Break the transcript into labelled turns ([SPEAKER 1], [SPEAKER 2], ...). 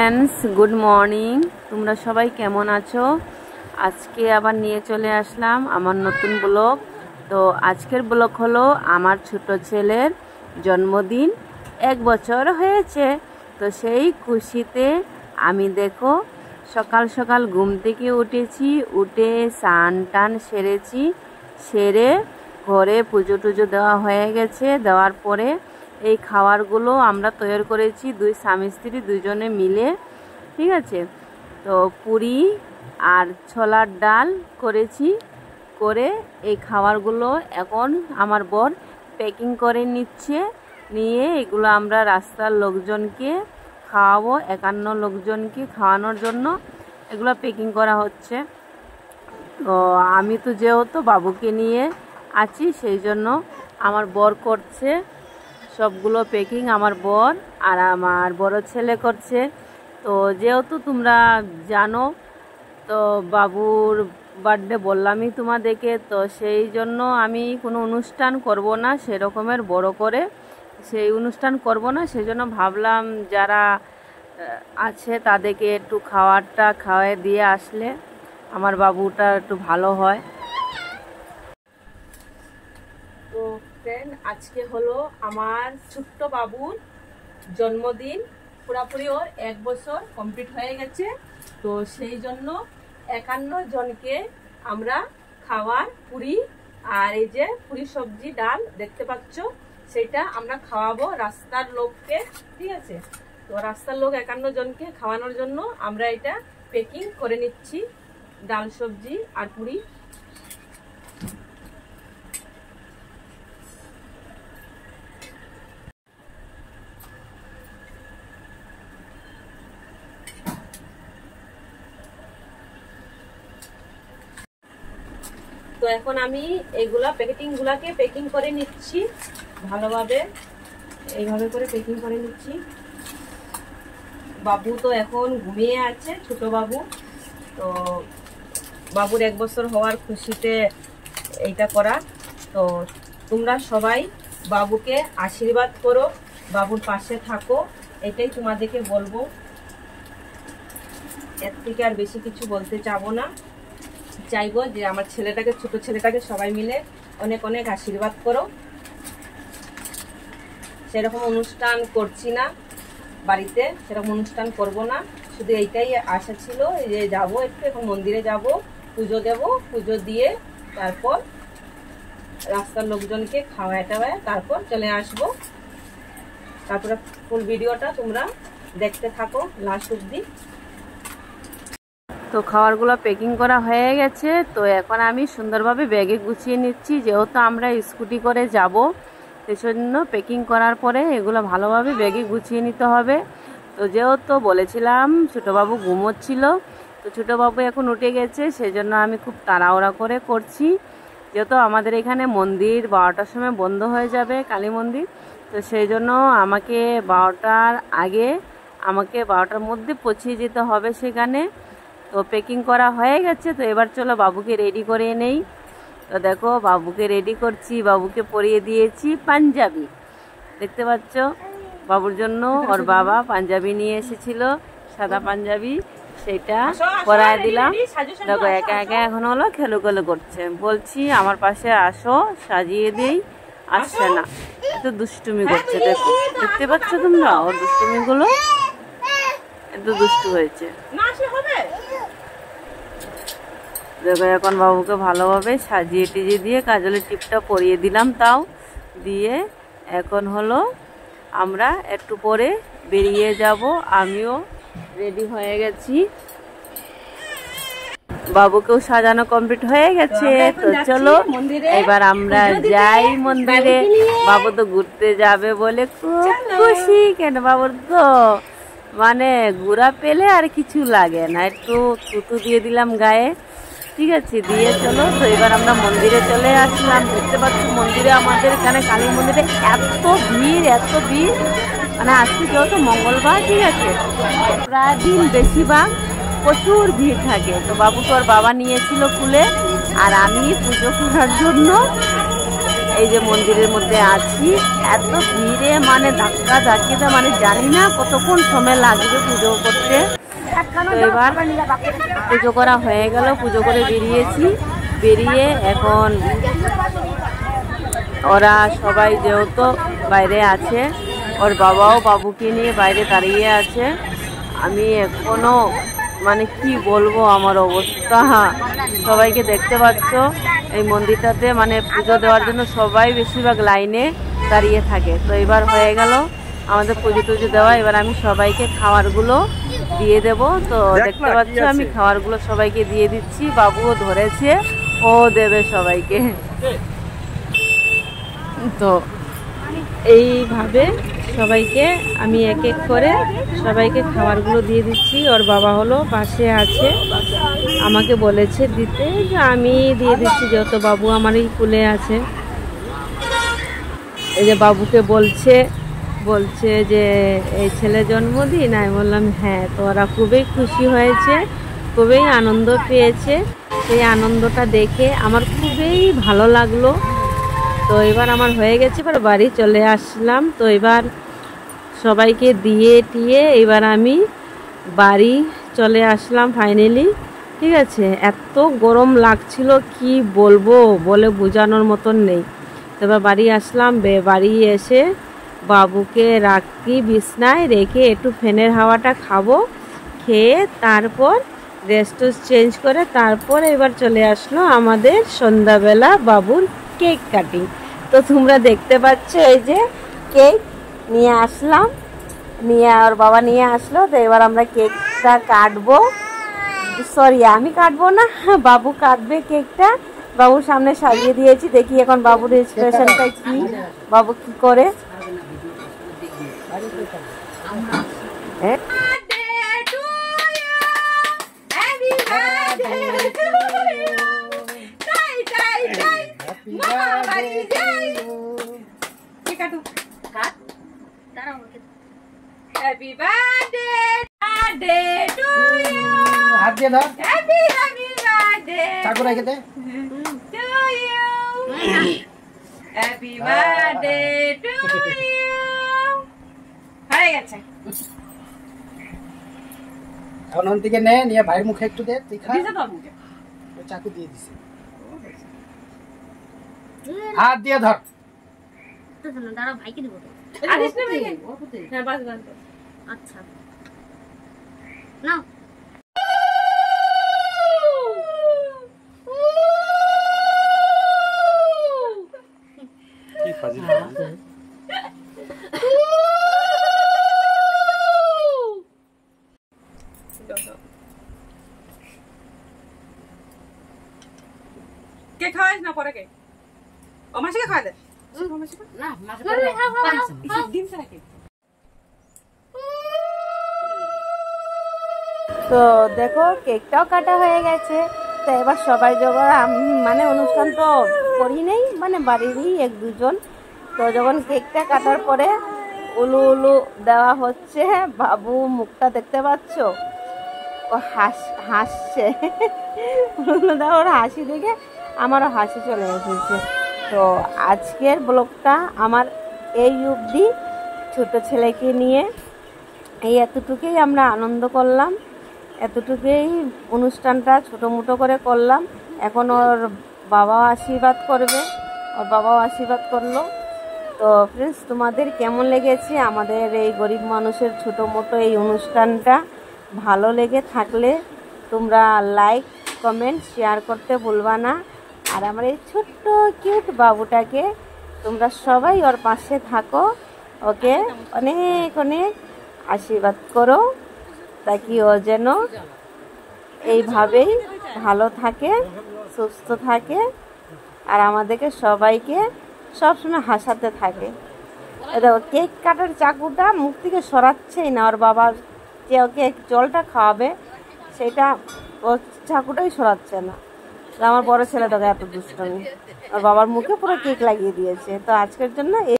[SPEAKER 1] Friends good morning তোমরা সবাই কেমন আছো। আজকে আবার নিয়ে চলে আসলাম আমার নতুন ব্লগ। তো আজকের ব্লগ হলো আমার ছোট ছেলের জন্মদিন, 1 বছর হয়েছে। তো সেই খুশিতে আমি দেখো সকাল সকাল ঘুম থেকে উঠেছি, উঠে স্নান টান সেরেছি, সেরে ঘরে পুজো টুজো দেওয়া হয়ে গেছে। দেওয়ার পরে এই খাবারগুলো আমরা তৈরি করেছি দুই স্বামী স্ত্রী দুজনে মিলে, ঠিক আছে। তো পুরি আর ছোলার ডাল করেছি, করে এই খাবারগুলো এখন আমার বর প্যাকিং করে নিচ্ছে, নিয়ে এগুলো আমরা রাস্তার লোকজনকে খাওয়াবো। 51 লোকজনকে খাওয়ানোর জন্য এগুলো প্যাকিং করা হচ্ছে। তো আমি তো যেহেতু বাবুকে নিয়ে আছি সেই জন্য আমার বর করছে সবগুলো প্যাকিং, আমার বর আর আমার বড় ছেলে করছে। তো যেহেতু তোমরা জানো, তো বাবুর বার্থডে বললামই তোমাদেরকে, তো সেই জন্য আমি কোনো অনুষ্ঠান করব না, সেরকমের বড় করে সেই অনুষ্ঠান করব না। সেই জন্য ভাবলাম যারা আছে তাদেরকে একটু খাওয়ারটা খাওয়াই দিয়ে আসলে আমার বাবুটা একটু ভালো হয়। তো ফ্রেন্ড, আজকে হলো আমার ছোট্ট বাবুর জন্মদিন, পুরোপুরি ওর 1 বছর কমপ্লিট হয়ে গেছে। তো সেই জন্য 51 জনকে আমরা খাওয়ার পুরি আর এই যে পুরি সবজি ডাল দেখতে পাচ্ছ, সেটা আমরা খাওয়াবো রাস্তার লোককে, ঠিক আছে। তো রাস্তার লোক 51 জনকে খাওয়ানোর জন্য আমরা এটা প্যাকিং করে নিচ্ছি, ডাল সবজি আর পুরি। তো এখন আমি এইগুলা প্যাকেটিংগুলাকে প্যাকিং করে নিচ্ছি ভালোভাবে, এইভাবে করে প্যাকিং করে নিচ্ছি। বাবু তো এখন ঘুমিয়ে আছে, ছোট বাবু। তো বাবুর 1 বছর হওয়ার খুশিতে এইটা করা। তো তোমরা সবাই বাবুকে আশীর্বাদ করো, বাবুর পাশে থাকো, এটাই তোমাদেরকে বলবো। এর থেকে আর বেশি কিছু বলতে চাবো না। চাইবো যে আমার ছেলেটাকে, ছোট ছেলেটাকে সবাই মিলে অনেক অনেক আশীর্বাদ করো। সেরকম অনুষ্ঠান করছি না বাড়িতে, সেরকম অনুষ্ঠান করব না, শুধু এইটাই আশা ছিল যে যাবো একটু, এখন মন্দিরে যাব, পুজো দেব, পুজো দিয়ে তারপর রাস্তার লোকজনকে খাওয়ায় টাওয়ায় তারপর চলে আসবো। তারপরে ফুল ভিডিওটা তোমরা দেখতে থাকো লাস্ট অবধি। তো খাবারগুলো প্যাকিং করা হয়ে গেছে। তো এখন আমি সুন্দরভাবে ব্যাগে গুছিয়ে নিচ্ছি, যেহেতু আমরা স্কুটি করে যাব, সেজন্য প্যাকিং করার পরে এগুলো ভালোভাবে ব্যাগে গুছিয়ে নিতে হবে। তো যেহেতু বলেছিলাম ছোটোবাবু ঘুমোচ্ছিল, তো ছোটোবাবু এখন উঠে গেছে, সেজন্য আমি খুব তাড়াহুড়া করে করছি। যেহেতু আমাদের এখানে মন্দির 12টার সময় বন্ধ হয়ে যাবে, কালী মন্দির। তো সেই জন্য আমাকে 12টার আগে, আমাকে 12টার মধ্যে পৌঁছে যেতে হবে সেখানে। তো প্যাকিং করা হয়ে গেছে। তো এবার চলো বাবুকে রেডি করে নেই। তো দেখো বাবুকে রেডি করছি, বাবুকে পরিয়ে দিয়েছি পাঞ্জাবি, দেখতে পাচ্ছ। বাবুর জন্য ওর বাবা পাঞ্জাবি নিয়ে এসেছিল, সাদা পাঞ্জাবি, সেটা পরায় দিলাম। দেখো একা একা এখন হলো খেলুখেলু করছে, বলছি আমার পাশে আসো সাজিয়ে দিই, আসছে না, এত দুষ্টুমি করছে। দেখো দেখতে পাচ্ছ তোমরা ওর দুষ্টুমিগুলো, এত দুষ্টু হয়েছে। দেখো এখন বাবুকে ভালোভাবে সাজিয়ে টিজিয়ে দিয়ে কাজলের টিপটা পরিয়ে দিলাম, তাও দিয়ে এখন হলো আমরা একটু পরে বেরিয়ে যাব। আমিও রেডি হয়ে গেছি, বাবুকেও সাজানো কমপ্লিট হয়ে গেছে। তো চলো এবার আমরা যাই মন্দিরে। বাবু তো ঘুরতে যাবে বলে খুব খুশি। কেন বাবুর তো মানে ঘোরা পেলে আর কিছু লাগে না, একটু থুতু দিয়ে দিলাম গায়ে, ঠিক আছে, দিয়ে চলো। তো এবার আমরা মন্দিরে চলে আসলাম। দেখতে পাচ্ছি মন্দিরে, আমাদের এখানে কালী মন্দিরে এত ভিড়, এত ভিড়, মানে আজকে যেহেতু মঙ্গলবার, ঠিক আছে, প্রায় দিন বেশিরভাগ প্রচুর ভিড় থাকে। তো বাবু তো ওর বাবা নিয়েছিল কুলে, আর আমি পুজো করার জন্য এই যে মন্দিরের মধ্যে আছি। এত ভিড়ে মানে ধাক্কা ধাক্কিতে মানে জানি না কতক্ষণ সময় লাগবে পুজো করতে। তো এবার পুজো করা হয়ে গেল, পুজো করে বেরিয়েছি। বেরিয়ে এখন ওরা সবাই যেহেতু বাইরে আছে, ওর বাবাও বাবুকে নিয়ে বাইরে দাঁড়িয়ে আছে। আমি এখনো মানে কি বলবো আমার অবস্থা। সবাইকে দেখতে পাচ্ছ এই মন্দিরটাতে মানে পুজো দেওয়ার জন্য সবাই বেশিরভাগ লাইনে দাঁড়িয়ে থাকে। তো এবার হয়ে গেল আমাদের পুজো টুজো দেওয়া। এবার আমি সবাইকে খাবারগুলো দিয়ে দেব। তো দেখতে পাচ্ছ আমি খাবারগুলো সবাইকে দিয়ে দিচ্ছি। বাবুও ধরেছে, ও দেবে সবাইকে। তো এইভাবে সবাইকে আমি এক এক করে সবাইকে খাবারগুলো দিয়ে দিচ্ছি। ওর বাবা হলো পাশে আছে, আমাকে বলেছে দিতে, যে আমি দিয়ে দিচ্ছি যেহেতু বাবু আমারই কুলে আছে। এই যে বাবুকে বলছে যে এই ছেলে জন্মদিন। আমি বললাম হ্যাঁ। তো ওরা খুবই খুশি হয়েছে, খুবই আনন্দ পেয়েছে। সেই আনন্দটা দেখে আমার খুবই ভালো লাগলো। তো এবার আমার হয়ে গেছে, এবার বাড়ি চলে আসলাম। তো এবার সবাইকে দিয়ে টিয়ে এবার আমি বাড়ি চলে আসলাম ফাইনালি। ঠিক আছে, এত গরম লাগছিল কি বলবো, বলে বোঝানোর মতন নেই। তো এবার বাড়ি আসলাম। বাড়ি এসে বাবুকে রাখি বিছনায় রেখে একটু ফ্যানের হাওয়াটা খাবো, খেয়ে তারপর ড্রেস চেঞ্জ করে তারপর এবার চলে আসলো আমাদের সন্ধ্যাবেলা বাবুর কেক কাটিং। তো তোমরা দেখতে পাচ্ছ এই যে কেক নিয়ে আসলাম, ওর বাবা নিয়ে আসলো। তো এবার আমরা কেকটা কাটবো। সরি, আমি কাটবো না, বাবু কাটবে কেকটা। বাবুর সামনে সাজিয়ে দিয়েছি, দেখি এখন বাবুর এক্সপ্রেশনটা কি, বাবু কি করে। Happy birthday, birthday to you.
[SPEAKER 2] हाथ दिया था।
[SPEAKER 1] Happy birthday
[SPEAKER 2] चाकू रखे थे।
[SPEAKER 1] to you. Happy birthday to you. হয়ে গেছে।
[SPEAKER 2] অনন্তিকে নে নিয়ে ভাইয়ের মুখে একটু দে, তুই খা।
[SPEAKER 1] দিছে তো মুখে।
[SPEAKER 2] ও চাকু দিয়ে দিছে। হাত দিয়ে ধর।
[SPEAKER 3] তো শোনো, দাঁড়াও, ভাইকে দেবো তো।
[SPEAKER 1] আদিস না ভাই? হ্যাঁ, বাস বাস।
[SPEAKER 3] আচ্ছা নাও।
[SPEAKER 2] কি ফাজিল।
[SPEAKER 1] কে খাওয়াইস না পরে কে? ও মাসিকে খাওয়া দে।
[SPEAKER 3] না, মাকে খাও।
[SPEAKER 1] ডিম ছাড়া কে? তো দেখো কেকটাও কাটা হয়ে গেছে। তো এবার সবাই যখন মানে অনুষ্ঠান তো করি নেই, মানে বাড়িরই এক দুজন। তো যখন কেকটা কাটার পরে উলু উলু দেওয়া হচ্ছে, বাবু মুখটা দেখতে পাচ্ছ, ও হাসছে। উলু দেওয়া ওর হাসি দেখে আমারও হাসি চলে এসেছে। তো আজকের ব্লগটা আমার এই অবধি। ছোট ছেলেকে নিয়ে এই এতটুকুই আমরা আনন্দ করলাম, এতটুকুই অনুষ্ঠানটা ছোটো মোটো করে করলাম। এখন ওর বাবাও আশীর্বাদ করবে, ওর বাবাও আশীর্বাদ করলো। তো ফ্রেন্ডস, তোমাদের কেমন লেগেছে আমাদের এই গরিব মানুষের ছোটো মোটো এই অনুষ্ঠানটা? ভালো লেগে থাকলে তোমরা লাইক কমেন্ট শেয়ার করতে ভুলবা না। আর আমার এই ছোট্ট কিউট বাবুটাকে তোমরা সবাই ওর পাশে থাকো, ওকে অনেক অনেক আশীর্বাদ করো, তাকি ও যেন এইভাবেই ভালো থাকে, সুস্থ থাকে, আর আমাদেরকে সবাইকে সবসময় হাসাতে থাকে। দেখো কেক কাটার চাকুটা মুখ থেকে সরাচ্ছেই না। ওর বাবা যে ওকে জলটা খাওয়াবে সেটা ও চাকুটাই সরাচ্ছে না। আমার বড় ছেলে তোকে এত দুষ্টমি, ওর বাবার মুখে পুরো কেক লাগিয়ে দিয়েছে। তো আজকের জন্য